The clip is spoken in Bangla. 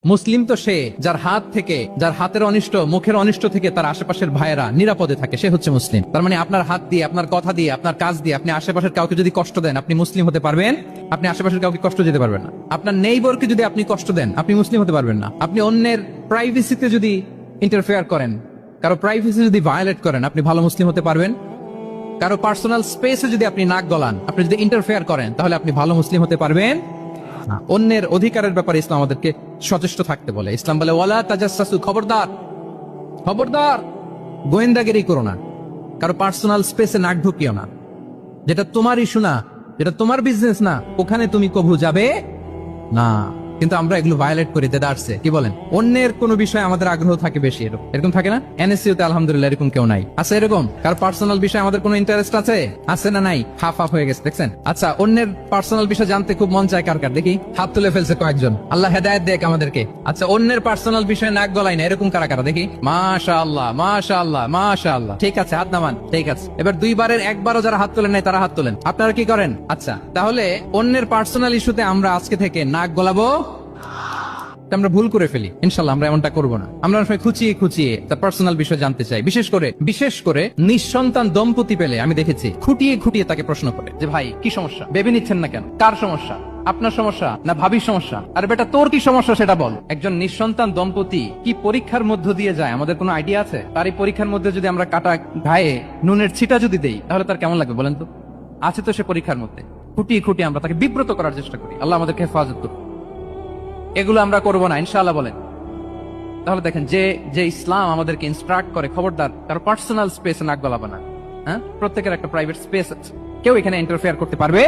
মুসলিম তো সে যার হাত থেকে, যার হাতের অনিষ্ট, মুখের অনিষ্ট থেকে তার আশেপাশের ভাইয়েরা নিরাপদে থাকে, সে হচ্ছে মুসলিম। তার মানে আপনার হাত দিয়ে, আপনার কথা দিয়ে, আপনার কাজ দিয়ে আপনি আশেপাশের কাউকে যদি কষ্ট দেন, আপনি মুসলিম হতে পারবেন? আপনি আশেপাশের কাউকে কষ্ট দিতে পারবেন না। আপনার নেইবরকে যদি আপনি কষ্ট দেন, আপনি মুসলিম হতে পারবেন না। আপনি অন্যের প্রাইভেসিতে যদি ইন্টারফেয়ার করেন, কারো প্রাইভেসি যদি ভায়োলেট করেন, আপনি ভালো মুসলিম হতে পারবেন? কারো পার্সোনাল স্পেসে যদি আপনি নাক গলান, আপনি যদি ইন্টারফেয়ার করেন, তাহলে আপনি ভালো মুসলিম হতে পারবেন? অন্যের অধিকারের ব্যাপারে ইসলাম আমাদেরকে সচেষ্ট থাকতে বলে। ইসলাম বলে ওয়ালা তাজাসসু, খবরদার খবরদার গোয়েন্দাগিরি করো না, কারো পার্সোনাল স্পেসে নাক ঢুকিও না। যেটা তোমার ইস্যু না, যেটা তোমার বিজনেস না, ওখানে তুমি কভু যাবে না। কিন্তু আমরা এগুলো ভায়োলেট করি, দেদারসে। কি বলেন? অন্যের কোনো বিষয়ে আমাদের আগ্রহ থাকে বেশি, এরকম থাকে না? এনএসইউ তে আলহামদুলিল্লাহ এরকম কেউ নাই, আছে এরকম? কার পার্সোনাল বিষয়ে আমাদের কোনো ইন্টারেস্ট আছে? আছে না নাই? হাফ হাফ হয়ে গেছে, দেখছেন? আচ্ছা, অন্যের পার্সোনাল বিষয় জানতে খুব মন চায় কার কার? দেখি হাত তুলে ফেলছে কয়েকজন। আল্লাহ হেদায়েত দেখ আমাদেরকে। আচ্ছা, অন্যের পার্সোনাল বিষয়ে নাক গলাই না, এরকম কারা কারা? দেখি। মাশাআল্লাহ মাশাআল্লাহ মাশাআল্লাহ। ঠিক আছে, হাত নামান। ঠিক আছে, এবার দুইবারের একবারও যারা হাত তোলেন নাই তারা হাত তোলেন। আপনারা কি করেন? আচ্ছা, তাহলে অন্যের পার্সোনাল ইস্যুতে আমরা আজকে থেকে নাক গলাবো? আমরা ভুল করে ফেলি, ইনশাল্লাহ আমরা এমনটা করবো না। আমরা অনেক সময় খুঁচিয়ে খুঁচিয়ে তার পার্সোনাল বিষয় জানতে চাই। বিশেষ করে নিঃসন্তান দম্পতি পেলে আমি দেখেছি খুঁটিয়ে খুঁটিয়ে তাকে প্রশ্ন করে যে ভাই কি সমস্যা, বেবি নিচ্ছেন না কেন? কার সমস্যা? আপনার সমস্যা না ভাবির সমস্যা? আর বেটা তোর কি সমস্যা সেটা বল। একজন নিঃসন্তান দম্পতি কি পরীক্ষার মধ্য দিয়ে যায় আমাদের কোনো আইডিয়া আছে? তার এই পরীক্ষার মধ্যে যদি আমরা কাটা গায়ে নুনের ছিটা যদি দেই, তাহলে তার কেমন লাগবে বলেন তো? আছে তো সে পরীক্ষার মধ্যে। খুঁটিয়ে খুঁটিয়ে আমরা তাকে বিব্রত করার চেষ্টা করি। আল্লাহ আমাদেরকে হেফাজত করুন। এগুলো আমরা করবো না, ইনশাআল্লাহ বলেন। তাহলে দেখেন, যে ইসলাম আমাদেরকে ইনস্ট্রাক্ট করে, খবরদার কারো পার্সোনাল স্পেসে নাক গলাবে না। হ্যাঁ, প্রত্যেকের একটা প্রাইভেট স্পেস আছে, কেউ এখানে ইন্টারফেয়ার করতে পারবে